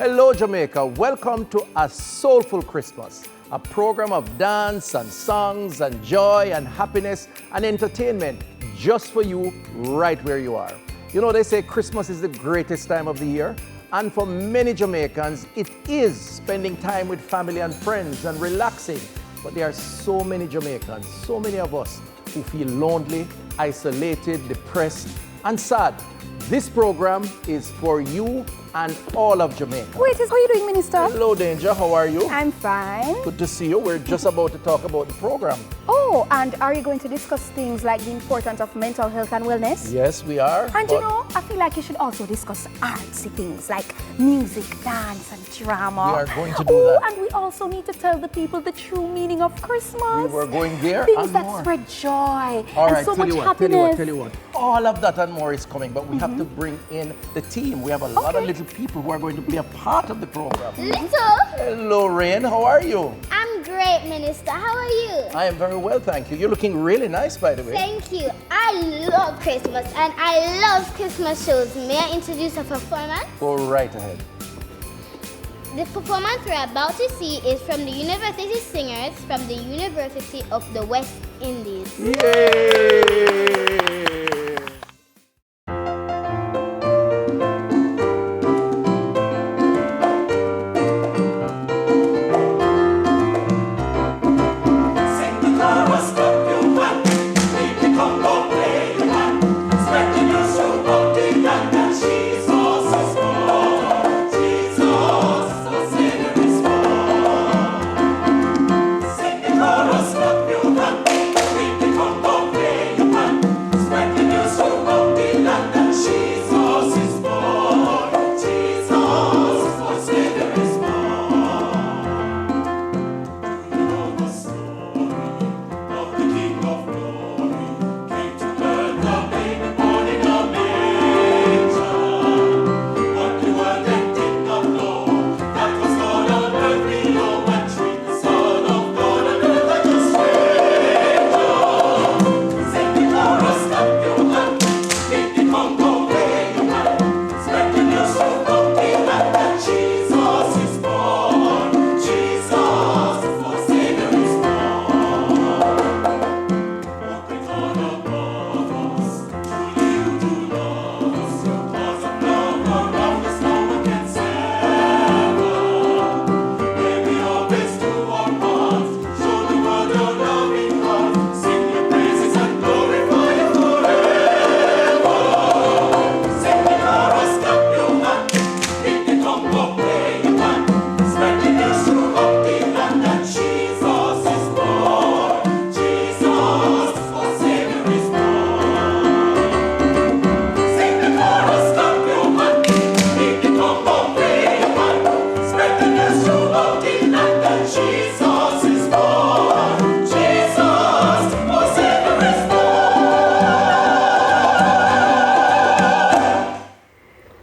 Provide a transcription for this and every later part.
Hello, Jamaica. Welcome to A Soulful Christmas, a program of dance and songs and joy and happiness and entertainment just for you right where you are. You know, they say Christmas is the greatest time of the year, and for many Jamaicans, it is spending time with family and friends and relaxing. But there are so many Jamaicans, so many of us who feel lonely, isolated, depressed, and sad. This program is for you and all of Jamaica. Wait, how are you doing, Minister? Hello, Danger. How are you? I'm fine. Good to see you. We're just about to talk about the program. Oh, and are you going to discuss things like the importance of mental health and wellness? Yes, we are. And you know, I feel like you should also discuss artsy things like music, dance, and drama. We are going to do that. And we also need to tell the people the true meaning of Christmas. We were going there things and that more. Spread joy All and right, so much happiness. Tell you what. All of that and more is coming, but we have to bring in the team. We have a lot of little people who are going to be a part of the program. Little. Hello, Rain. How are you? I'm great, Minister. How are you? I am very well, thank you. You're looking really nice, by the way. Thank you. I love Christmas and I love Christmas shows. May I introduce a performance? Go right ahead. The performance we're about to see is from the University Singers from the University of the West Indies. Yay!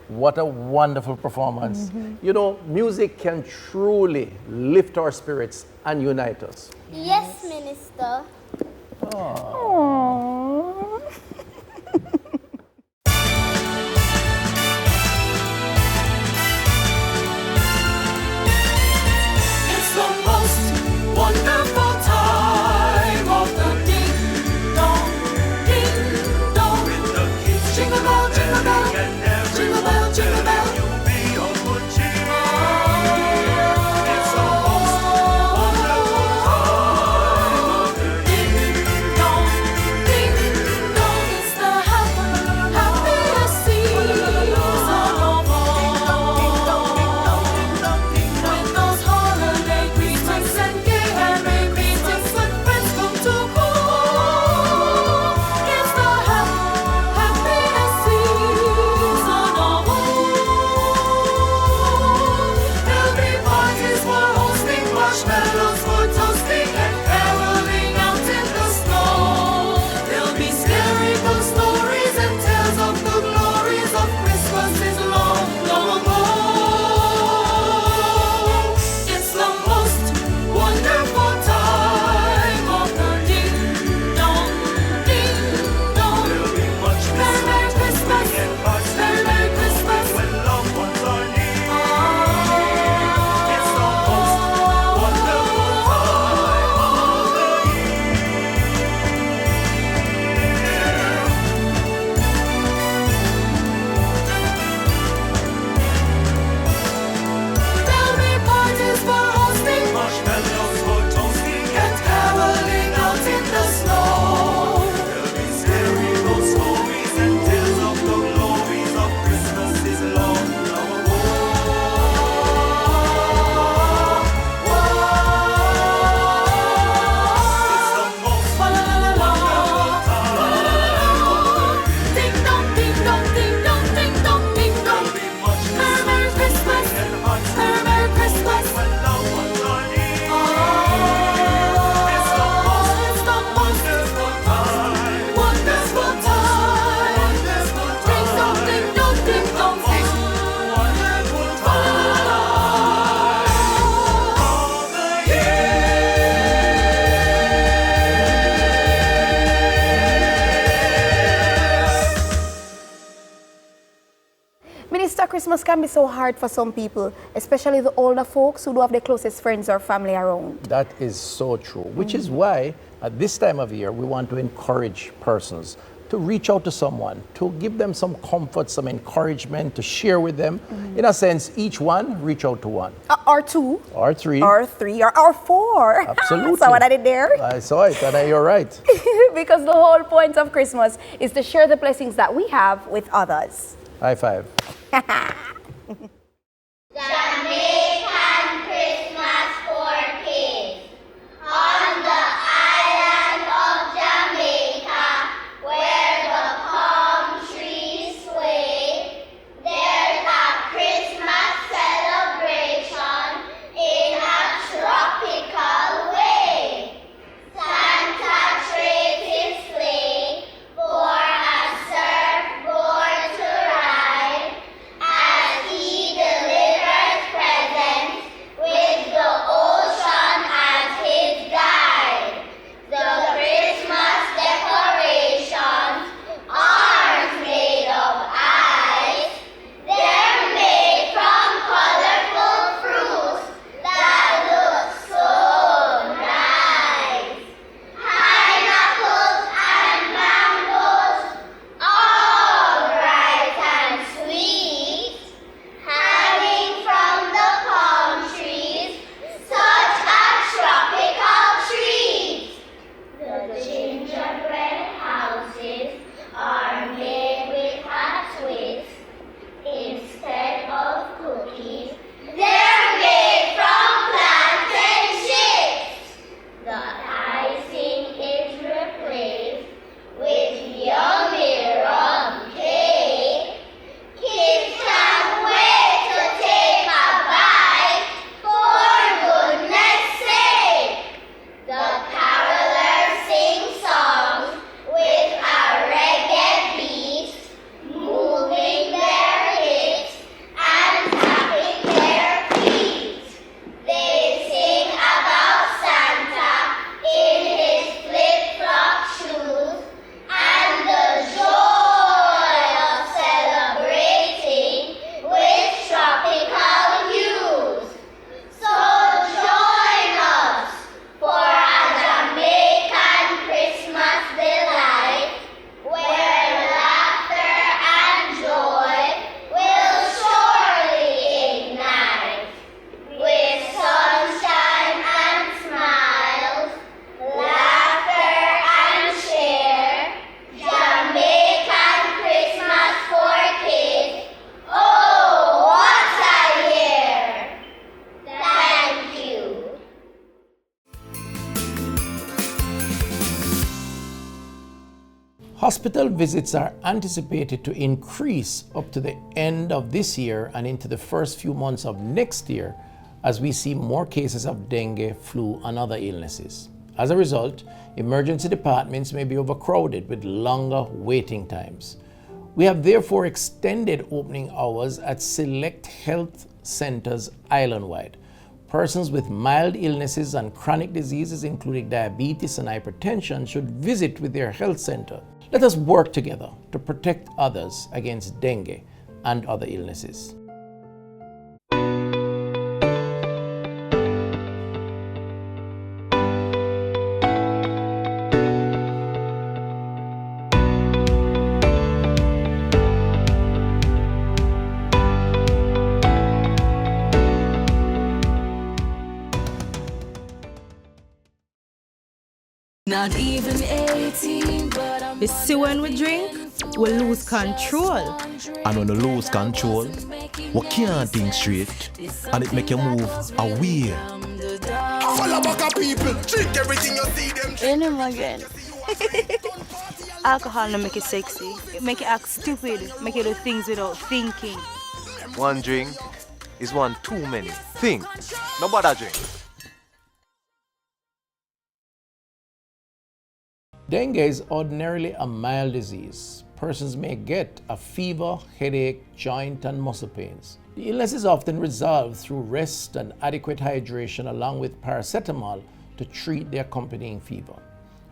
What a wonderful performance. You know, music can truly lift our spirits and unite us. Yes, Minister. Aww. It's the most wonderful time of the ding dong, with the kids. Jingle bell, jingle bell, jingle bell, jingle bell. You'll be on good cheer. It's the most wonderful time of the ding dong, Christmas can be so hard for some people, especially the older folks who don't have the closest friends or family around. That is so true, which is why at this time of year we want to encourage persons to reach out to someone, to give them some comfort, some encouragement, to share with them. In a sense, each one reach out to one. Or two. Or three. Or three. Or four. Absolutely. So what I did there? I saw it, and you're right. Because the whole point of Christmas is to share the blessings that we have with others. High five. Jamaican Christmas for kids. On the island of Jamaica, where the palm trees sway, there's a Christmas celebration in a tropical way. Santa trades his sleigh for a surfboard to ride as he delivers presents with the ocean as his guide. The Christmas decorations aren't made of ice. They're made from colorful fruits that look so nice. Pineapples and mangoes, all bright and sweet, hanging from the palm trees, such a tropical treat. The gingerbread houses are made with a twist. Instead of cookies, they're made from plantain chips. The icing is replaced with yummy rum cake. Kids can't wait to take a bite, for goodness sake. The carolers sing songs with a reggae beat, moving their hips and tapping their feet. They sing about Santa in his flip-flop shoes and the joy of celebrating with tropical hues. So join us for a Jamaican Christmas delight, where laughter and joy will surely ignite. With sunshine and smiles, laughter and share, Jamaican Christmas for kids. Oh, what a year! Thank you. Hospital visits are anticipated to increase up to the end of this year and into the first few months of next year as we see more cases of dengue, flu, and other illnesses. As a result, emergency departments may be overcrowded with longer waiting times. We have therefore extended opening hours at select health centers island-wide. Persons with mild illnesses and chronic diseases, including diabetes and hypertension, should visit with their health center. Let us work together to protect others against dengue and other illnesses. Not even 18, but I'm You see, when we drink, we lose control. And when you lose control, we can't think straight, and it make you move away. Follow back of people, drink everything you see them. You know again. Alcohol don't make you sexy. It make you act stupid. Make you do things without thinking. One drink is one too many. Think. No bother drink. Dengue is ordinarily a mild disease. Persons may get a fever, headache, joint and muscle pains. The illness is often resolved through rest and adequate hydration along with paracetamol to treat the accompanying fever.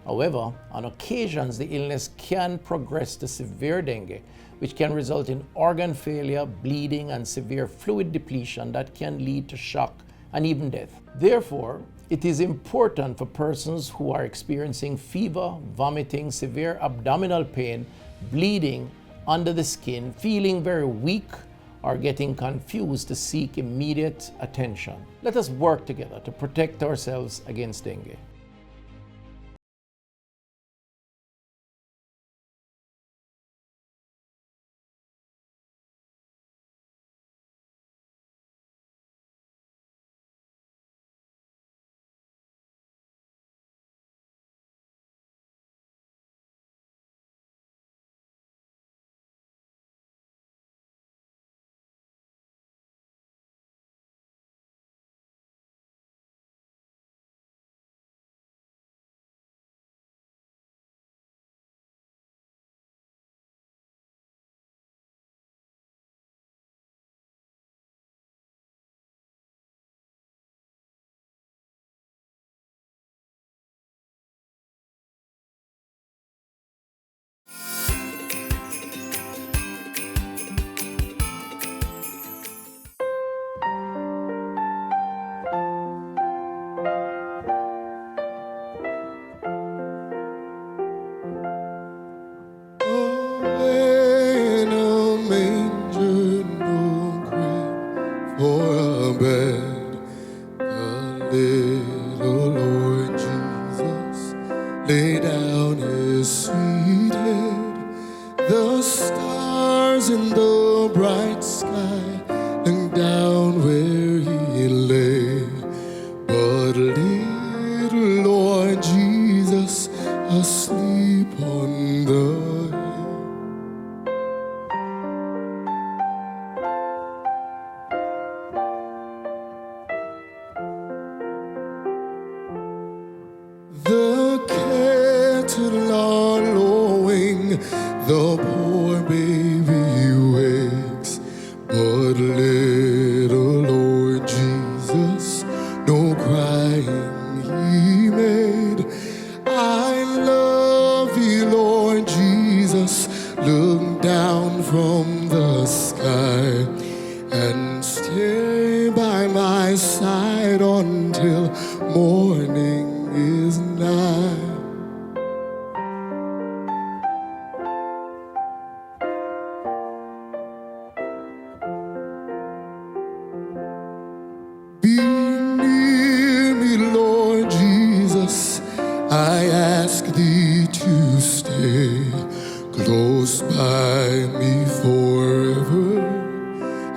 However, on occasions, the illness can progress to severe dengue, which can result in organ failure, bleeding, and severe fluid depletion that can lead to shock and even death. Therefore, it is important for persons who are experiencing fever, vomiting, severe abdominal pain, bleeding under the skin, feeling very weak, or getting confused to seek immediate attention. Let us work together to protect ourselves against dengue. In a manger, no grave for a bed, the little Lord Jesus lay down his sweet head. The stars in the bright sky looked down where he lay, but little Lord Jesus asleep on the hill. The cattle are lowing, the poor baby wakes, but little Lord Jesus, no crying he made. I love you, Lord Jesus, look down from the sky and stay by my side until morning is nigh. Be near me, Lord Jesus, I ask thee to stay close by me forever,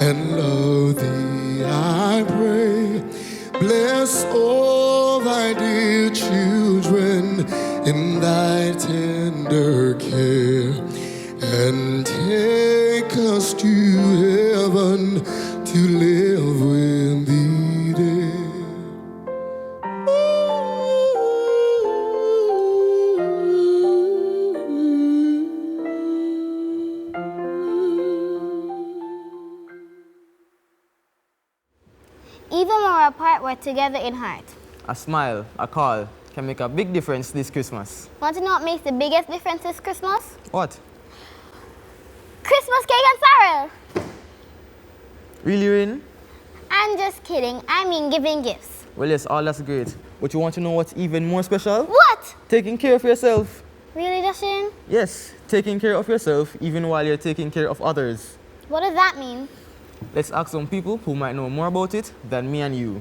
and love thee I pray. Bless all thy dear children in thy tender care, and take us to heaven to live with thee there. Even when we're apart, we're together in heart. A smile, a call, can make a big difference this Christmas. Want to know what makes the biggest difference this Christmas? What? Christmas cake and sorrel! Really, Rin? I'm just kidding. I mean giving gifts. Well, yes, all that's great. But you want to know what's even more special? What? Taking care of yourself. Really, Justin? Yes, taking care of yourself even while you're taking care of others. What does that mean? Let's ask some people who might know more about it than me and you.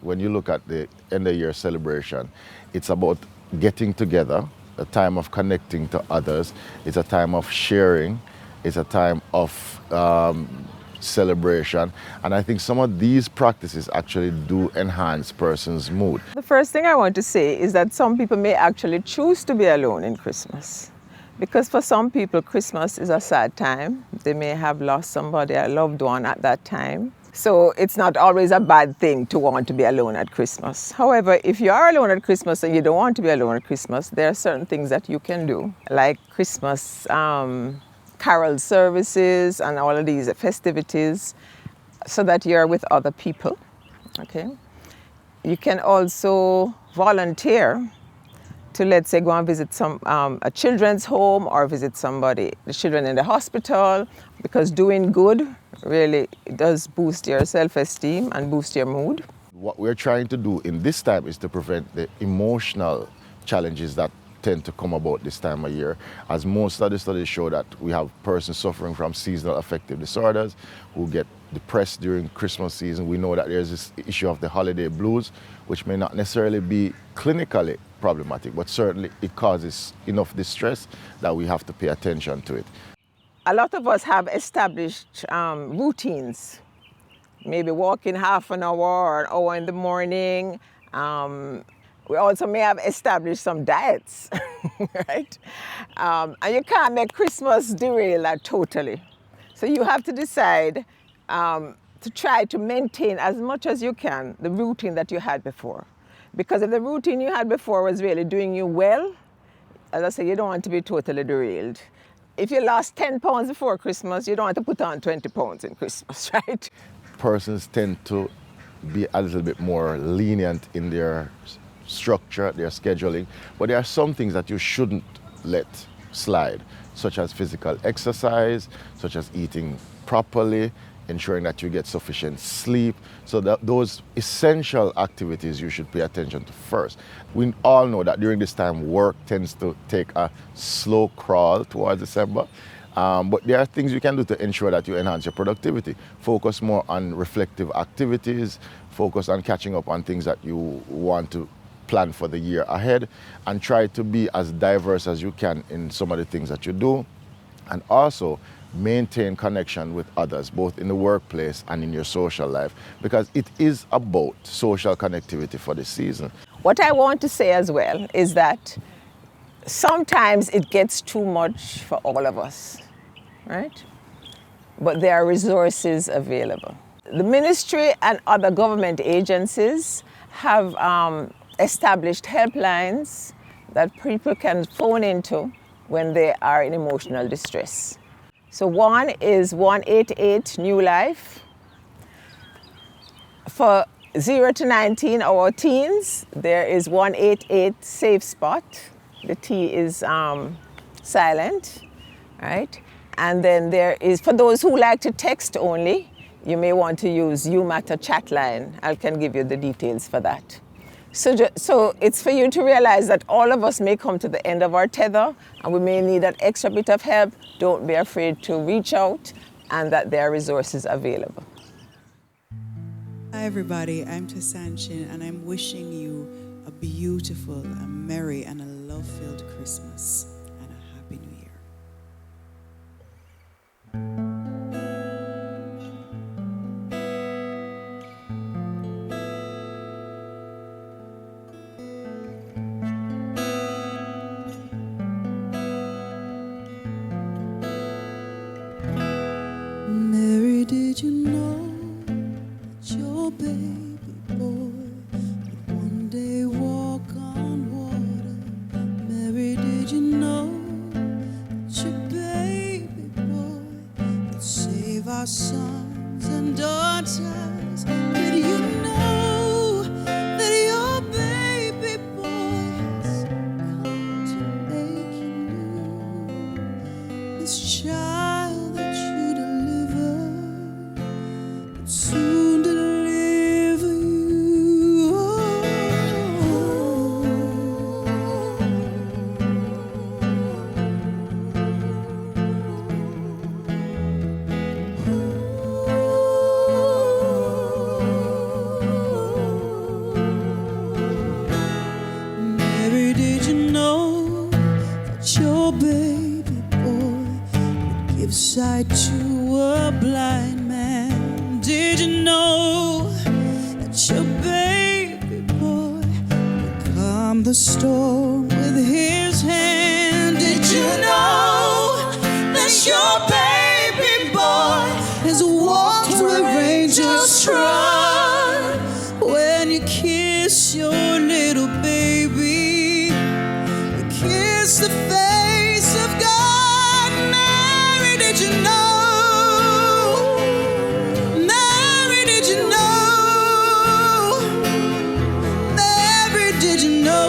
When you look at the end of year celebration, it's about getting together, a time of connecting to others. It's a time of sharing. It's a time of celebration. And I think some of these practices actually do enhance person's mood. The first thing I want to say is that some people may actually choose to be alone in Christmas. Because for some people, Christmas is a sad time. They may have lost somebody, a loved one at that time. So it's not always a bad thing to want to be alone at Christmas. However, if you are alone at Christmas and you don't want to be alone at Christmas, there are certain things that you can do, like Christmas carol services and all of these festivities, so that you're with other people, okay? You can also volunteer to, let's say, go and visit a children's home or visit the children in the hospital, because doing good really does boost your self-esteem and boost your mood. What we're trying to do in this time is to prevent the emotional challenges that tend to come about this time of year, as most of the studies show that we have persons suffering from seasonal affective disorders who get depressed during Christmas season. We know that there's this issue of the holiday blues, which may not necessarily be clinically problematic, but certainly it causes enough distress that we have to pay attention to it. A lot of us have established routines, maybe walking half an hour or an hour in the morning. We also may have established some diets, right? And you can't make Christmas derail that totally. So you have to decide to try to maintain as much as you can the routine that you had before. Because if the routine you had before was really doing you well, as I say, you don't want to be totally derailed. If you lost 10 pounds before Christmas, you don't want to put on 20 pounds in Christmas, right? Persons tend to be a little bit more lenient in their structure, their scheduling, but there are some things that you shouldn't let slide, such as physical exercise, such as eating properly, ensuring that you get sufficient sleep. So that those essential activities you should pay attention to first. We all know that during this time, work tends to take a slow crawl towards December. But there are things you can do to ensure that you enhance your productivity. Focus more on reflective activities, focus on catching up on things that you want to plan for the year ahead, and try to be as diverse as you can in some of the things that you do. And also maintain connection with others, both in the workplace and in your social life, because it is about social connectivity for this season. What I want to say as well is that sometimes it gets too much for all of us, right? But there are resources available. The ministry and other government agencies have established helplines that people can phone into when they are in emotional distress. So one is 188 New Life. For 0 to 19, our teens, there is 188 Safe Spot. The T is silent, right? And then there is, for those who like to text only, you may want to use You Matter chat line. I can give you the details for that. So it's for you to realize that all of us may come to the end of our tether and we may need that extra bit of help. Don't be afraid to reach out, and that there are resources available. Hi everybody, I'm Tassanchin and I'm wishing you a beautiful, a merry and a love-filled Christmas and a Happy New Year. Mary, did you know that your baby boy would one day walk on water? Mary, did you know that your baby boy would save our sons and daughters? Did you know that your baby boy has come to make you new? This child that you delivered soon deliver you. Mary, did you know that your baby boy would give sight to a blind man? Did you know that your baby boy would calm the storm with his hand? Did you know that your baby boy has walked where angels trod? When you kiss your little baby, you kiss the face of God. Mary, did you know? Mary, did you know? Mary, did you know?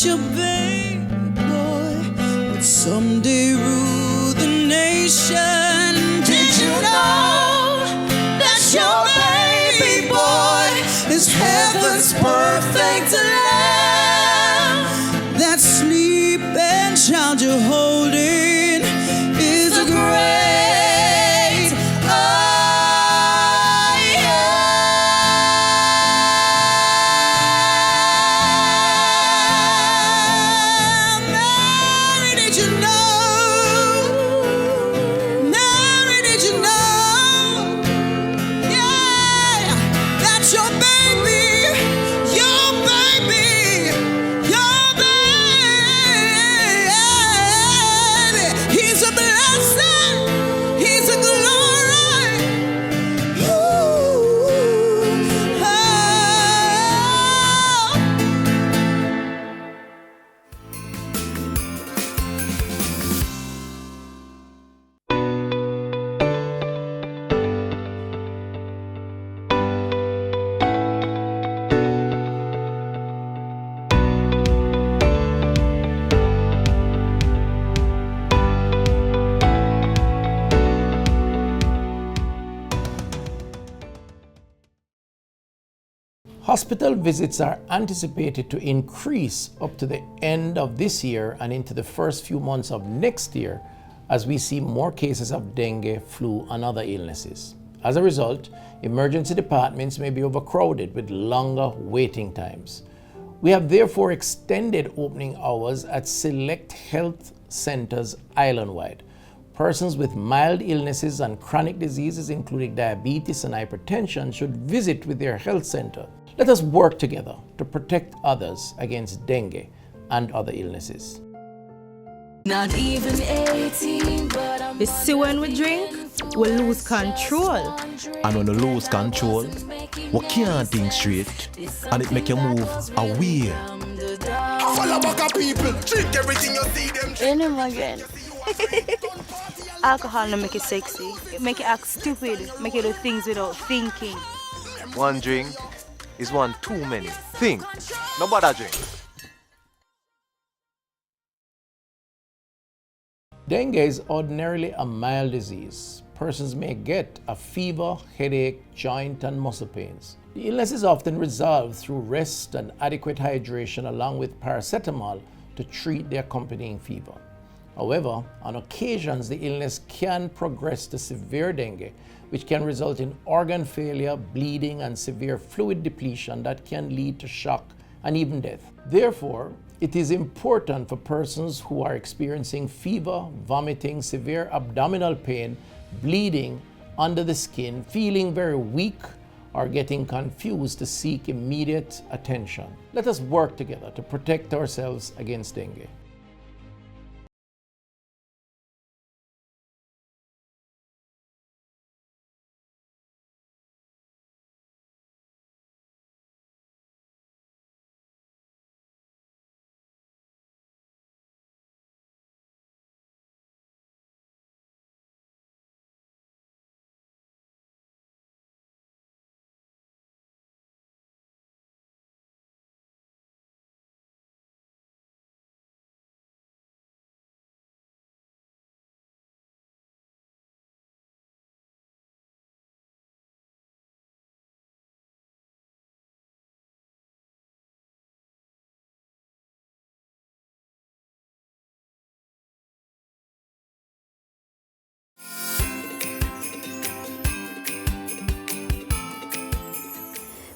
your baby boy would someday rule the nation. Did you know that your baby boy is heaven's perfect lamb? That sleeping child you're holding is a great I am. Mary, did you know? Mary, did you know? Yeah, that's your baby, your baby, your baby. He's a blessing, he's a glory. Ooh, oh. Hospital visits are anticipated to increase up to the end of this year and into the first few months of next year as we see more cases of dengue, flu, and other illnesses. As a result, emergency departments may be overcrowded with longer waiting times. We have therefore extended opening hours at select health centers island-wide. Persons with mild illnesses and chronic diseases, including diabetes and hypertension, should visit with their health center. Let us work together to protect others against dengue and other illnesses. Not even 18, but you see, when we drink, we lose control. And when you lose control, we can't think straight, and it make you move away. Follow back people, drink everything you see them drink. In him again. Alcohol don't make it sexy. It make you act stupid, make you do things without thinking. One drink is one too many. Think. No bother drink. Dengue is ordinarily a mild disease. Persons may get a fever, headache, joint and muscle pains. The illness is often resolved through rest and adequate hydration along with paracetamol to treat the accompanying fever. However, on occasions, the illness can progress to severe dengue, which can result in organ failure, bleeding, and severe fluid depletion that can lead to shock and even death. Therefore, it is important for persons who are experiencing fever, vomiting, severe abdominal pain, bleeding under the skin, feeling very weak, or getting confused to seek immediate attention. Let us work together to protect ourselves against dengue.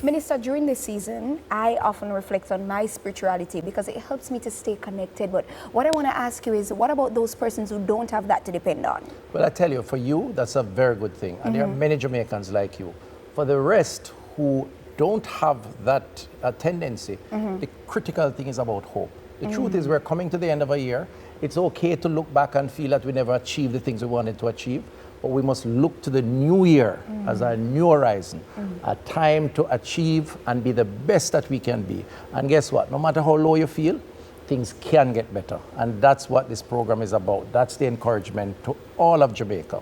Minister, during this season, I often reflect on my spirituality because it helps me to stay connected. But what I want to ask you is, what about those persons who don't have that to depend on? Well, I tell you, for you, that's a very good thing. And there are many Jamaicans like you. For the rest who don't have that tendency, the critical thing is about hope. The truth is we're coming to the end of a year. It's okay to look back and feel that we never achieved the things we wanted to achieve. But we must look to the new year as our new horizon, a time to achieve and be the best that we can be. And guess what? No matter how low you feel, things can get better. And that's what this program is about. That's the encouragement to all of Jamaica.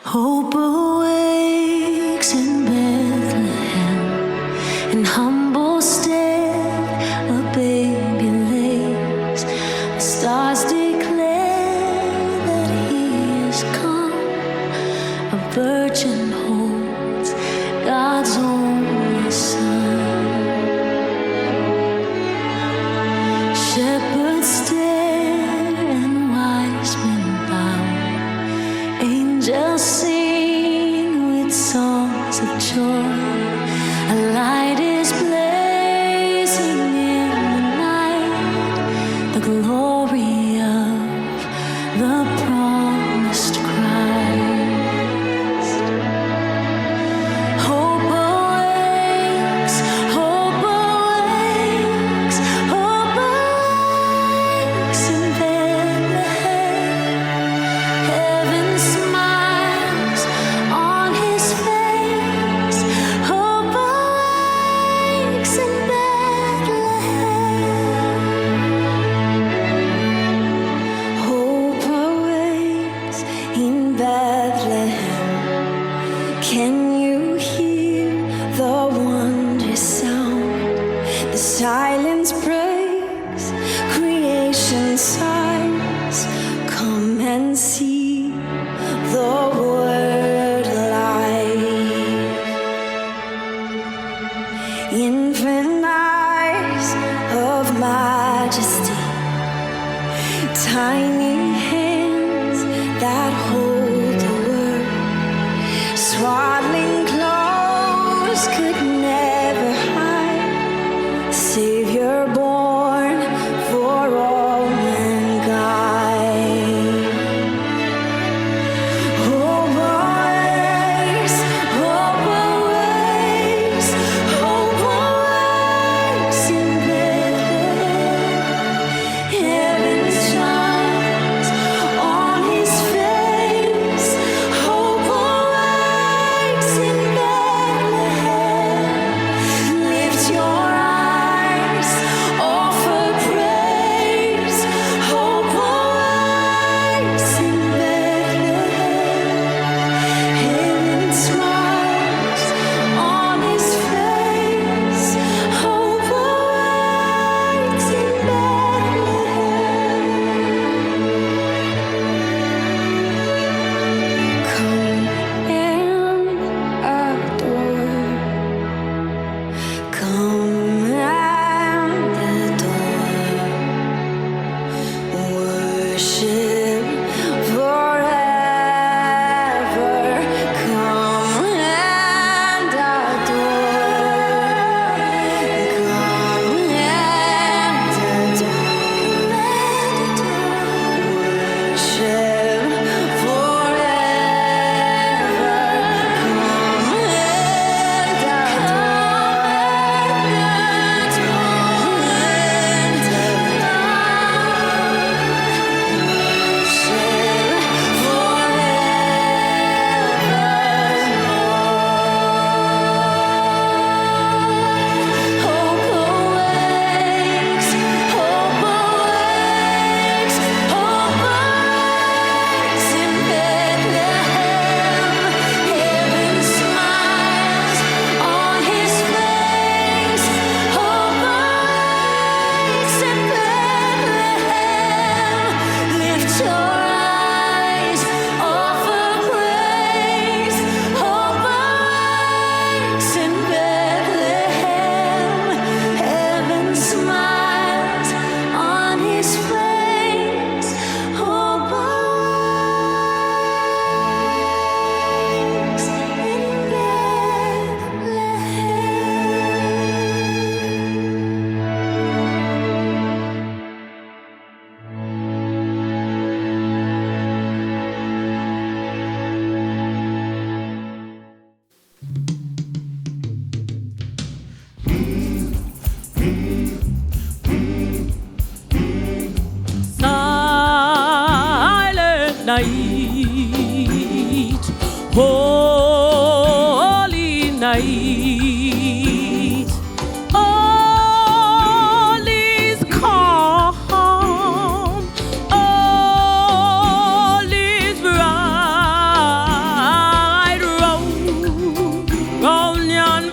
Hope awakes in Bethlehem, in humble stead, a virgin holds God's only Son. Shepherds stare and wise men bow. Angels sing with songs of joy. A light is blazing in the night, the glory of the promised Christ. Hope awakes, hope awakes, hope awakes in Bethlehem. Heaven smiles on his face. Hope awakes in Bethlehem. Hope awakes in Bethlehem. Can you hear the wondrous sound? The silence breaks, creation sighs. Come and see the word alive. Infant eyes of majesty, tiny hands that hold the word. Swaddling clothes could never hide. Savior born for all mankind. Hope awakes, hope awakes, hope awakes in Bethlehem. Heaven shines on his face. Hope awakes in Bethlehem. Lift your eyes, offer praise. Hope awakes in Bethlehem. Heaven smiles on his face. Hope awakes in Bethlehem. Come and adore. Come and adore. Worship forever. Come and adore. Come and adore. Worship night, holy night, all is calm, all is right, round yon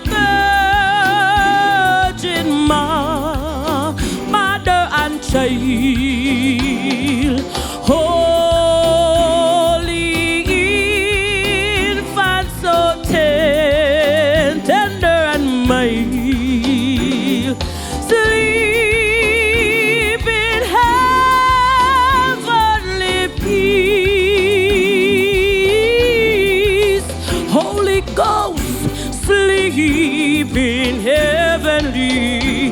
virgin mother and child. Holy sleep in heavenly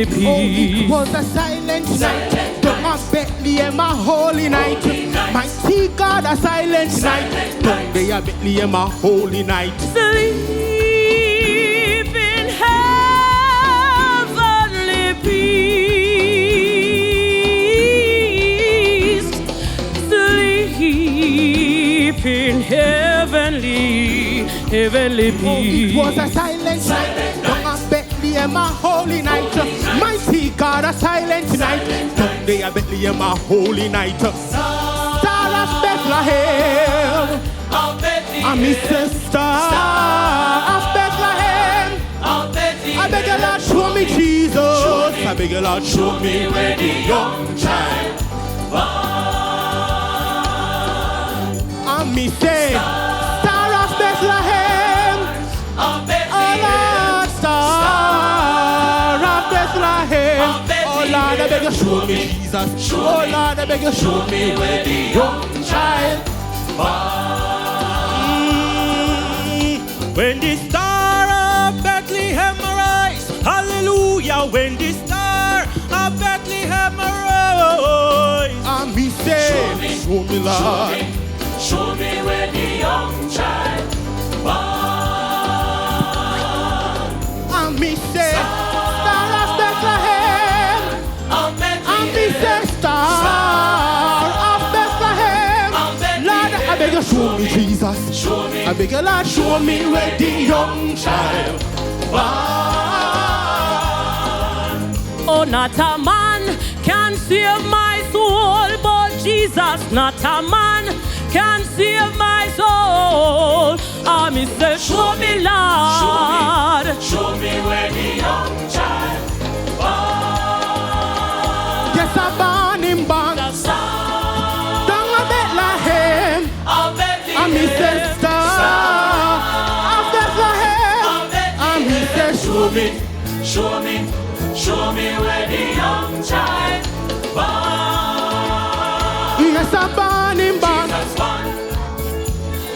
peace. Oh, it was a silent night. Down at Bethlehem, a holy night. Mighty God, a silent night. Down there, Bethlehem, a holy night. Sleep in heavenly peace. Sleep in heavenly peace. Oh, it was a silent night. Down at Bethlehem, a holy night. Mighty God, a silent night. Down there, Bethlehem, a holy night. Star of Bethlehem, I'm Mr. Star of Bethlehem. I beg you, Lord, show me Jesus. I beg you, Lord, show me where the young child born. I'm Mr. Star of Bethlehem. Oh Lord, Star of Bethlehem. Oh Lord, I beg you, show me Jesus. Oh Lord, I beg you, show me where the young child born. When the star of Bethlehem arise, hallelujah. When the star of Bethlehem arise, and me say, show me Lord, show me where the young child born. And me say, Star of Bethlehem, and me say, Star of Bethlehem. Lord, I beg you, show me Jesus. I beg you, Lord, show me where the young child born. Oh, not a man can save my soul, but Jesus, not a man can save my soul. I me say, show me, Lord, show me where the young child born. Yes, I'm born in born. Down at Bethlehem, and me say, Star of Bethlehem, and me say, show me, show me, show me where the young child born. Yes, I'm born in born.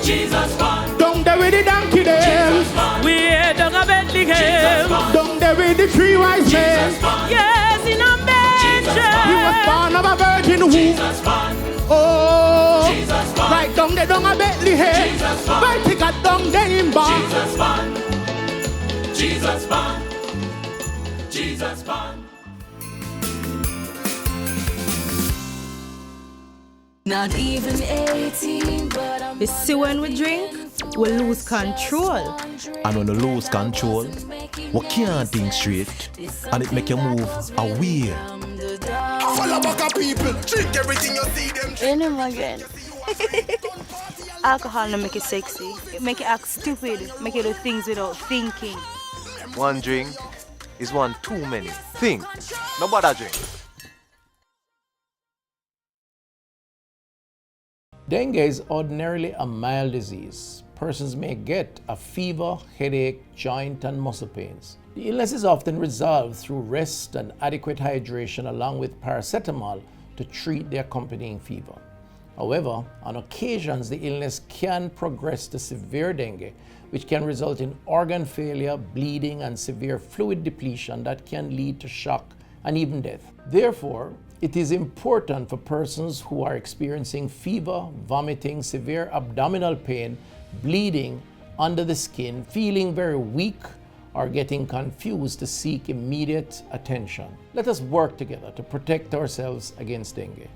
Jesus born. Down there with the donkey them. We're down at Bethlehem. Down there with the three wise men. Yes, in a manger. He was born of a virgin womb. Oh, right down there, down at Bethlehem. Right, he got down there in born. Jesus born. Jesus born. Not even 18, but I'm. You see, when we drink, we lose control. And when you lose control, we can't think straight, and it make you move away. Full of baka people, drink everything you see them drink. In him again. Alcohol don't make it sexy. It make you act stupid. Make you do things without thinking. One drink is one too many. Think. No bother drink. Dengue is ordinarily a mild disease. Persons may get a fever, headache, joint and muscle pains. The illness is often resolved through rest and adequate hydration along with paracetamol to treat the accompanying fever. However, on occasions the illness can progress to severe dengue, which can result in organ failure, bleeding and severe fluid depletion that can lead to shock and even death. Therefore, it is important for persons who are experiencing fever, vomiting, severe abdominal pain, bleeding under the skin, feeling very weak, or getting confused to seek immediate attention. Let us work together to protect ourselves against dengue.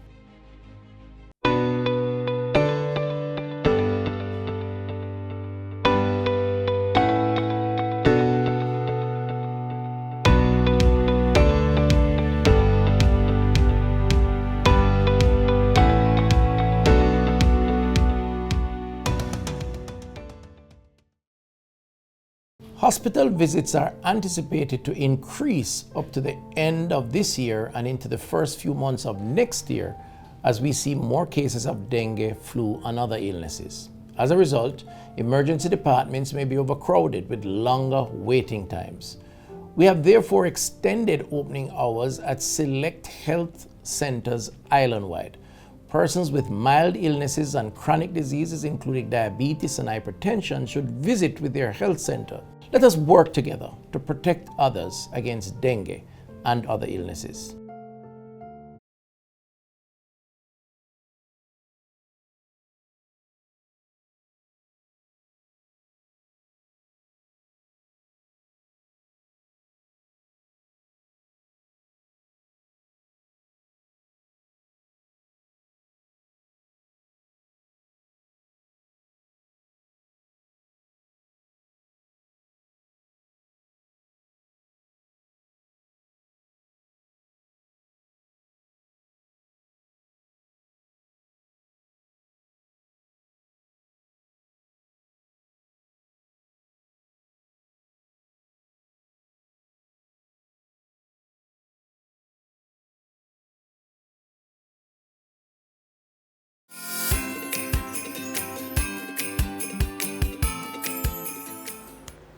Hospital visits are anticipated to increase up to the end of this year and into the first few months of next year as we see more cases of dengue, flu, and other illnesses. As a result, emergency departments may be overcrowded with longer waiting times. We have therefore extended opening hours at select health centers island-wide. Persons with mild illnesses and chronic diseases, including diabetes and hypertension, should visit with their health center Let us work together to protect others against dengue and other illnesses.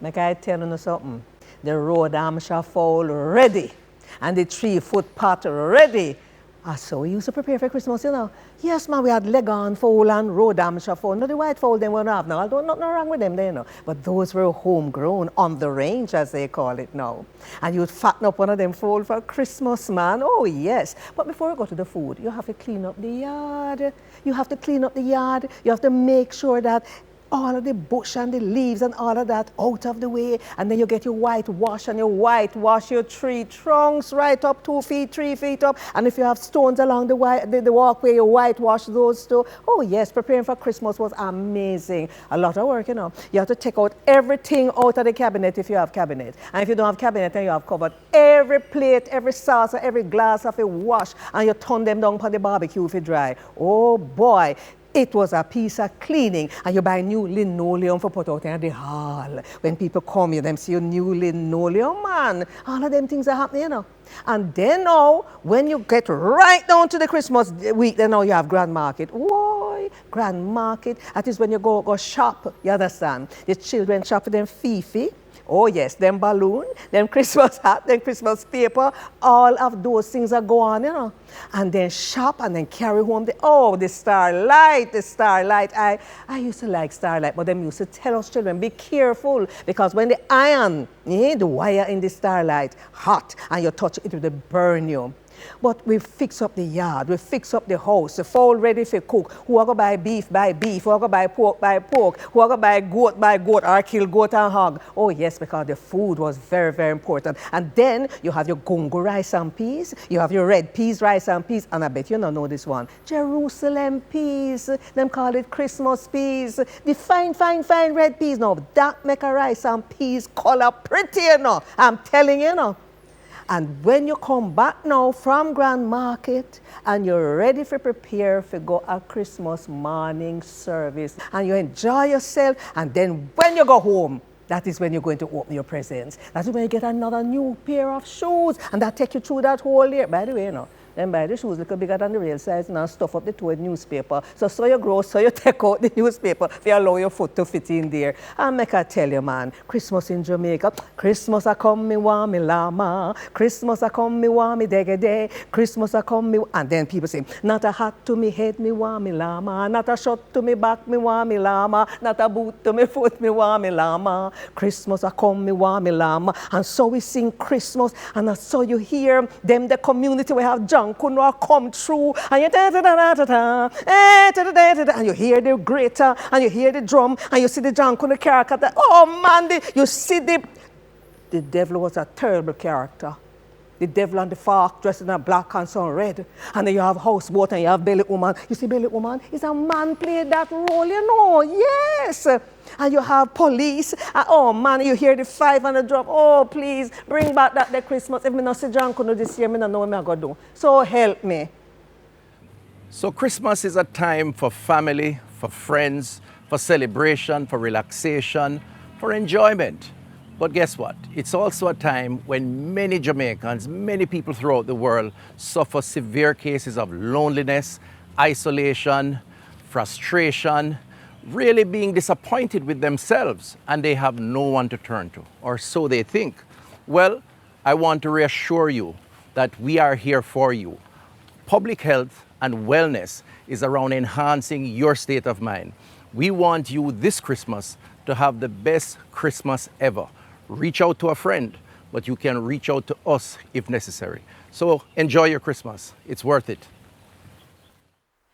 Make I tell you something. The road arm shall fall ready, and the 3-foot pot ready. So we used to prepare for Christmas, you know. Yes, man, we had Legon fowl and road arm shall fall. No, the white fowl they won't have now. Although nothing wrong with them, they know. But those were homegrown, on the range, as they call it now. And you'd fatten up one of them fowl for Christmas, man. Oh, yes. But before you go to the food, you have to clean up the yard. You have to clean up the yard. You have to make sure that all of the bush and the leaves and all of that out of the way, and then you get your whitewash and you whitewash your tree trunks right up 2 feet, 3 feet up, and if you have stones along the walkway, you whitewash those too. Oh yes, preparing for Christmas was amazing. A lot of work, you know. You have to take out everything out of the cabinet if you have cabinet, and if you don't have cabinet, then you have covered every plate, every saucer, every glass of a wash, and you turn them down on the barbecue if it dry. Oh boy. It was a piece of cleaning, and you buy new linoleum for put out in the hall. When people come, you them see your new linoleum, man. All of them things are happening, you know. And then now, when you get right down to the Christmas week, then now you have Grand Market. Why? Grand Market, that is when you go shop, you understand? The children shop for them fifi. Oh yes, them balloon, them Christmas hat, them Christmas paper, all of those things are going, you know. And then shop and then carry home the starlight, the starlight. I used to like starlight, but them used to tell us children, be careful, because when the iron, the wire in the starlight hot and you touch it, it will burn you. But we fix up the yard, we fix up the house, the fowl ready for cook. Who are going to buy beef, who are going to buy pork, who are going to buy goat, or kill goat and hog. Oh yes, because the food was very, very important. And then you have your gungo rice and peas, you have your red peas, rice and peas, and I bet you don't know this one. Jerusalem peas, them call it Christmas peas. The fine red peas, now that make a rice and peas color pretty, you know. I'm telling you, you know. And when you come back now from Grand Market and you're ready to prepare to go a Christmas morning service and you enjoy yourself, and then when you go home, that is when you're going to open your presents. That's when you get another new pair of shoes, and that take you through that whole year. By the way, you know, then buy the shoes a little bigger than the real size and stuff up the toe with newspaper. So you grow, so you take out the newspaper if you allow your foot to fit in there. And make I tell you, man, Christmas in Jamaica, Christmas I come me want me llama, Christmas I come me want me degede, Christmas I come me, and then people say, not a hat to me head me want me llama, not a shot to me back me want me llama, not a boot to me foot me want me llama, Christmas I come me want me llama. And so we sing Christmas, and so you hear them, the community we have John could not come through, and you and you hear the grater, and you hear the drum, and you see the John could character. Oh man, you see the devil was a terrible character. The devil and the fork dressed in a black and some red, and then you have houseboat and you have belly woman. You see belly woman is a man played that role, you know. Yes. And you have police. Oh man, you hear the 500 drum. Oh please, bring back that the Christmas. If me not see John Kuno this year, me not know what I'm going to do. So help me. So Christmas is a time for family, for friends, for celebration, for relaxation, for enjoyment. But guess what? It's also a time when many Jamaicans, many people throughout the world suffer severe cases of loneliness, isolation, frustration, really being disappointed with themselves, and they have no one to turn to, or so they think. Well, I want to reassure you that we are here for you. Public health and wellness is around enhancing your state of mind. We want you this Christmas to have the best Christmas ever, reach out to a friend, but you can reach out to us if necessary. So enjoy your Christmas. It's worth it.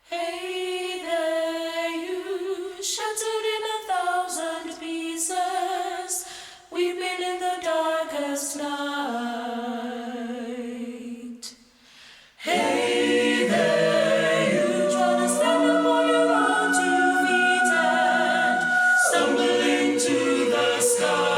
Hey there, you, shattered in 1,000 pieces, weeping in the darkest night. Hey there, you, trying to stand up on your own 2 feet and stumble into the sky.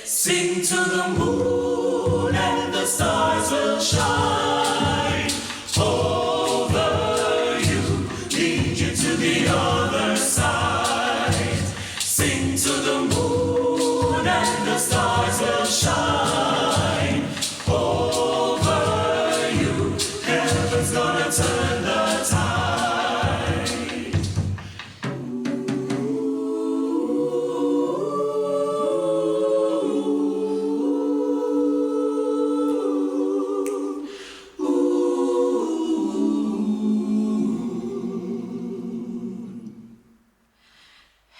Sing to the moon and the stars will shine over you, lead you to the other side. Sing to the moon and the stars will shine over you. Heaven's gonna turn the tide.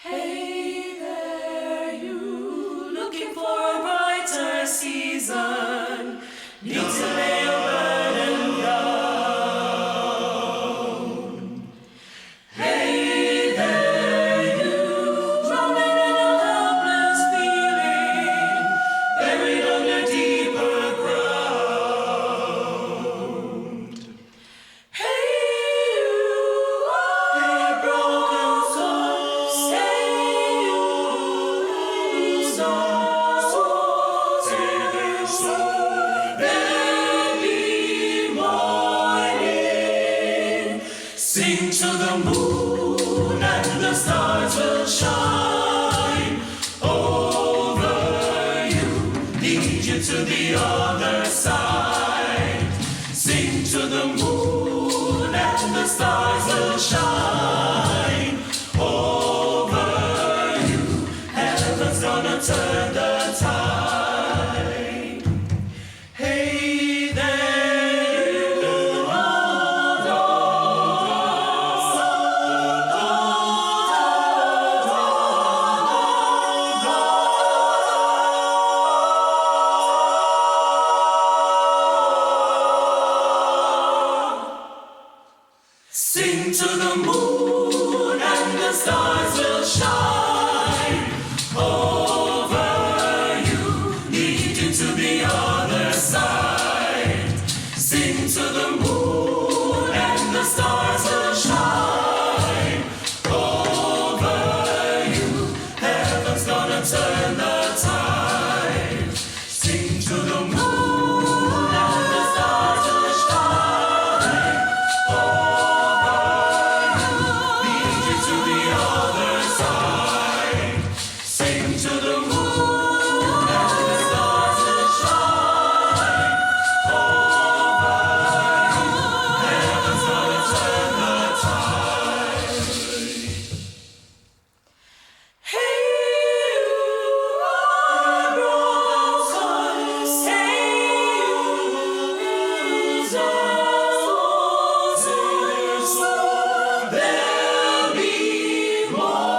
Hey there, you, looking for a brighter season, need to lay your burden down. Hey there, you, drowning in a helpless feeling, buried under deeper ground. Hey you, our broken soul, stay you, there'll be morning. Sing to the moon and the stars will shine over you, lead you to the other side. Sing to the moon and the stars will shine over you. Heaven's gonna turn the tide. Hey there, you, sing to the moon and the stars will shine over you, lead you to the other side. Sing to the moon and the stars will shine over you. Heaven's gonna turn the tide. Sing to the moon and the stars will shine over you, lead you to the other side. Sing to the moon and the stars will shine over you. Heaven's gonna turn the tide. Hey you, our broken soul, stay you, there'll be morning.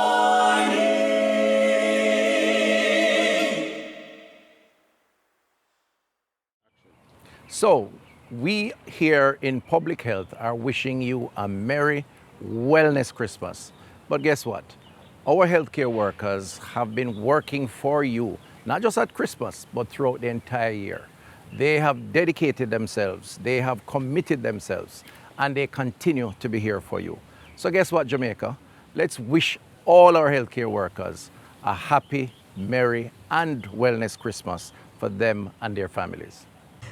So, we here in Public Health are wishing you a Merry Wellness Christmas. But guess what? Our healthcare workers have been working for you, not just at Christmas, but throughout the entire year. They have dedicated themselves, they have committed themselves, and they continue to be here for you. So guess what, Jamaica? Let's wish all our healthcare workers a happy, merry, and wellness Christmas for them and their families.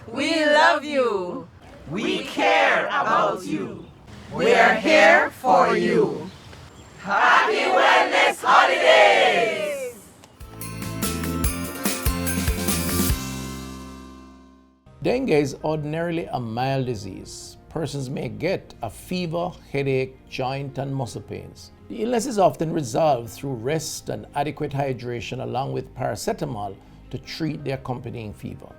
We love you. We care about you. We are here for you. Happy Wellness Holidays! Dengue is ordinarily a mild disease, persons may get a fever, headache, joint and muscle pains. The illness is often resolved through rest and adequate hydration along with paracetamol to treat the accompanying fever.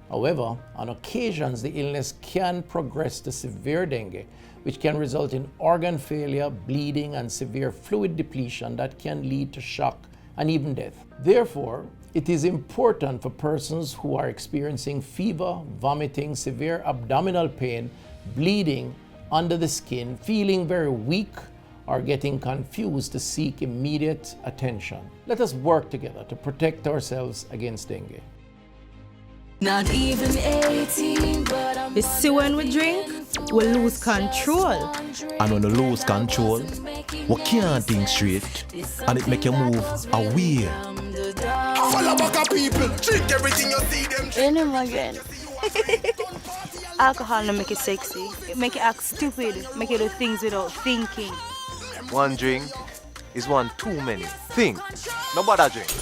However, on occasions, the illness can progress to severe dengue, which can result in organ failure, bleeding, and severe fluid depletion that can lead to shock and even death. Therefore, it is important for persons who are experiencing fever, vomiting, severe abdominal pain, bleeding under the skin, feeling very weak, or getting confused to seek immediate attention. Let us work together to protect ourselves against dengue. Not even 18, but you see, when we drink, we lose control. And when you lose control, we can't think straight, and it make you move away. Follow back people, drink everything you see them. You know again. Alcohol don't make it sexy. It make you act stupid. Make you do things without thinking. One drink is one too many. Think. No bother drink.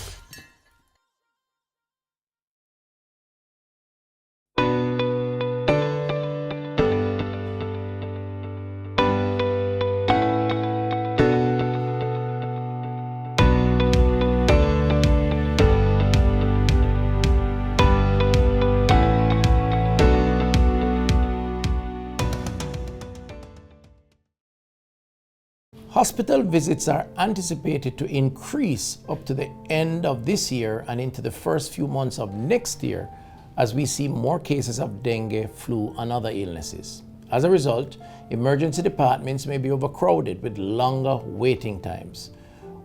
Hospital visits are anticipated to increase up to the end of this year and into the first few months of next year as we see more cases of dengue, flu, and other illnesses. As a result, emergency departments may be overcrowded with longer waiting times.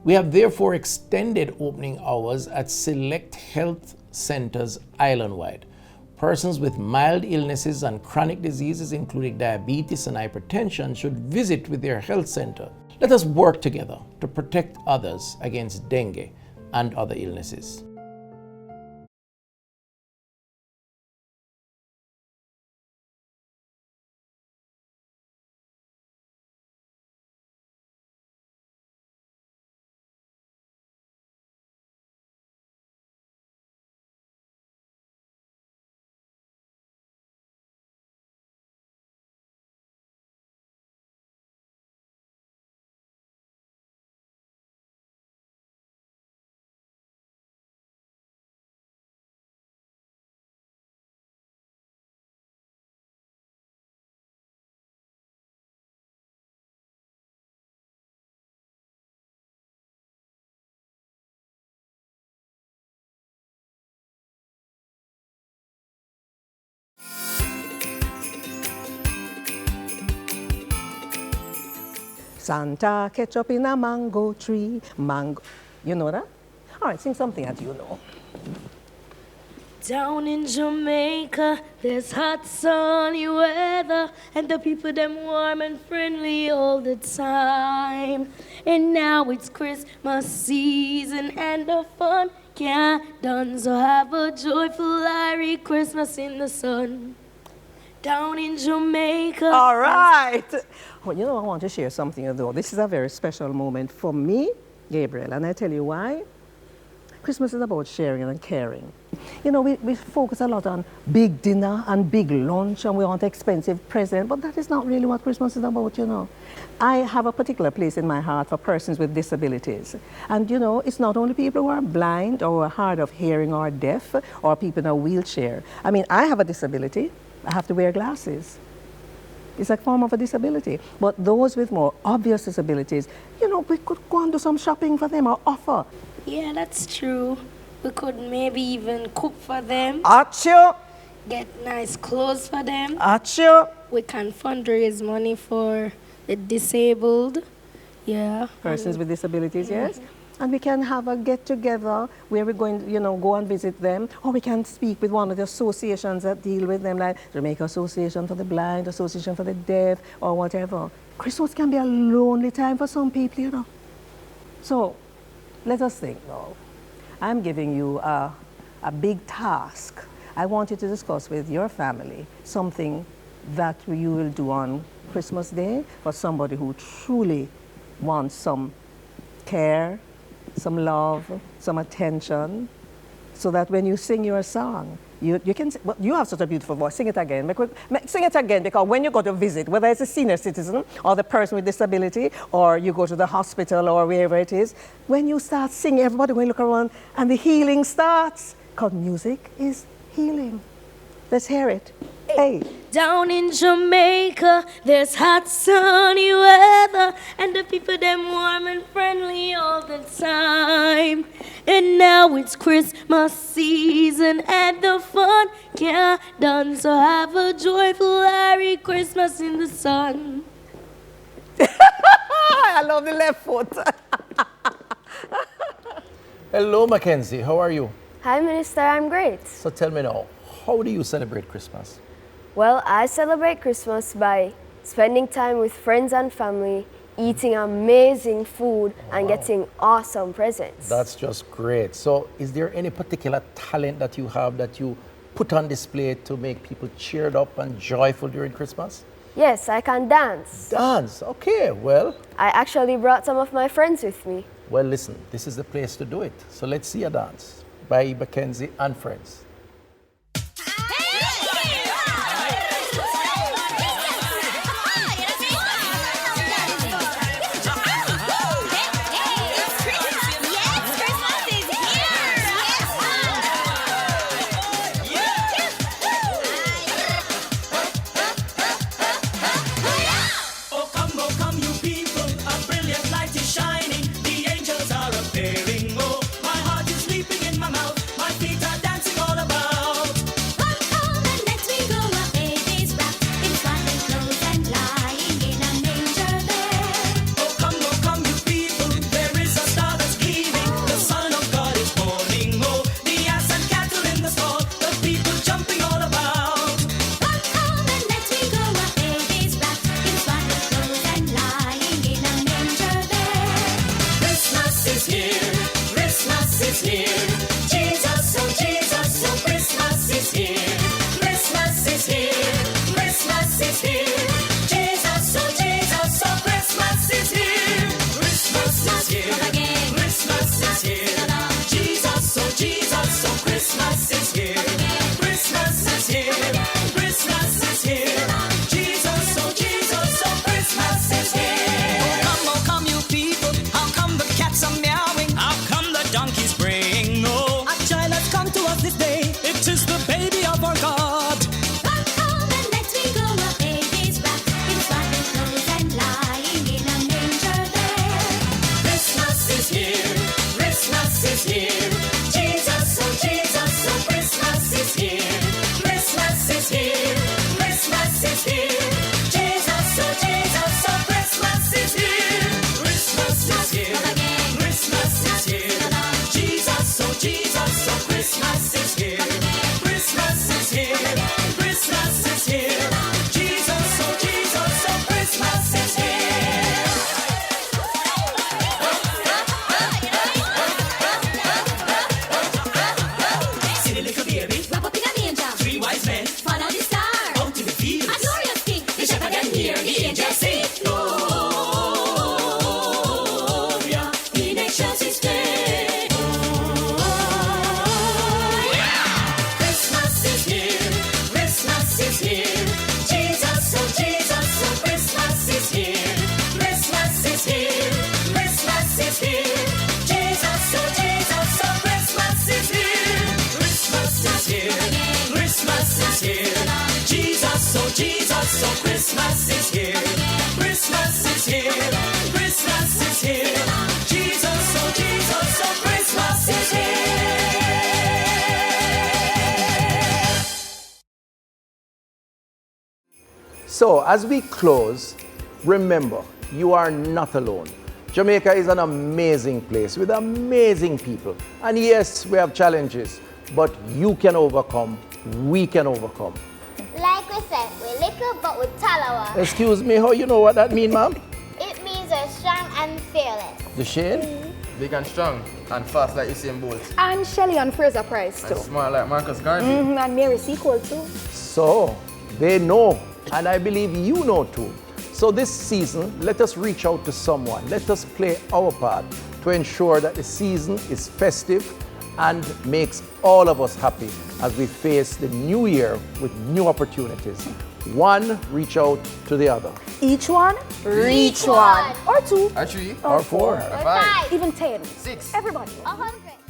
We have therefore extended opening hours at select health centers island-wide. Persons with mild illnesses and chronic diseases, including diabetes and hypertension, should visit with their health center. Let us work together to protect others against dengue and other illnesses. Santa ketchup in a mango tree, mango. You know that? All right, sing something that you know. Down in Jamaica, there's hot sunny weather, and the people them warm and friendly all the time. And now it's Christmas season, and the fun can't done. So have a joyful Merry Christmas in the sun. Down in Jamaica. All right. Well, you know, I want to share something, though. This is a very special moment for me, Gabriel, and I tell you why. Christmas is about sharing and caring. You know, we focus a lot on big dinner and big lunch, and we want expensive presents, but that is not really what Christmas is about, you know. I have a particular place in my heart for persons with disabilities. And, you know, it's not only people who are blind or hard of hearing or deaf or people in a wheelchair. I mean, I have a disability. I have to wear glasses. It's a form of a disability. But those with more obvious disabilities, you know, we could go and do some shopping for them or offer. Yeah, that's true. We could maybe even cook for them. Achoo! Get nice clothes for them. Achoo! We can fundraise money for the disabled. Yeah. Persons with disabilities, yes. And we can have a get-together where we're going to, you know, go and visit them. Or we can speak with one of the associations that deal with them, like Jamaica Association for the Blind, Association for the Deaf, or whatever. Christmas can be a lonely time for some people, you know. So, let us think now. I'm giving you a big task. I want you to discuss with your family something that you will do on Christmas Day for somebody who truly wants some care, some love, some attention, so that when you sing your song, You can, well, you have such a beautiful voice. Sing it again. Sing it again, because when you go to visit, whether it's a senior citizen or the person with disability, or you go to the hospital or wherever it is, when you start singing, everybody will look around and the healing starts. Because music is healing. Let's hear it. Hey. Down in Jamaica, there's hot sunny weather, and the people them warm and friendly all the time. And now it's Christmas season, and the fun can't done. So have a joyful Merry Christmas in the sun. I love the left foot. Hello, Mackenzie. How are you? Hi, Minister. I'm great. So tell me now, how do you celebrate Christmas? Well, I celebrate Christmas by spending time with friends and family, eating amazing food, and getting awesome presents. That's just great. So is there any particular talent that you have that you put on display to make people cheered up and joyful during Christmas? Yes, I can dance. Dance, okay, well. I actually brought some of my friends with me. Well, listen, this is the place to do it. So let's see a dance by Mackenzie and friends. So as we close, remember, you are not alone. Jamaica is an amazing place with amazing people. And yes, we have challenges, but you can overcome, we can overcome. Like we said, we're little but we're talawa. Excuse me, how you know what that means, ma'am? It means we're strong and fearless. The shade? Big and strong and fast like Usain Bolt. And Shelly and Fraser Price too. And smart like Marcus Garvey. And Mary Sequel too. So, they know, and I believe you know too. So this season, let us reach out to someone. Let us play our part to ensure that the season is festive and makes all of us happy as we face the new year with new opportunities. One, reach out to the other. Each one, reach one. Or two. Or three. Or four. Or 5. Even 10. 6. Everybody. 100.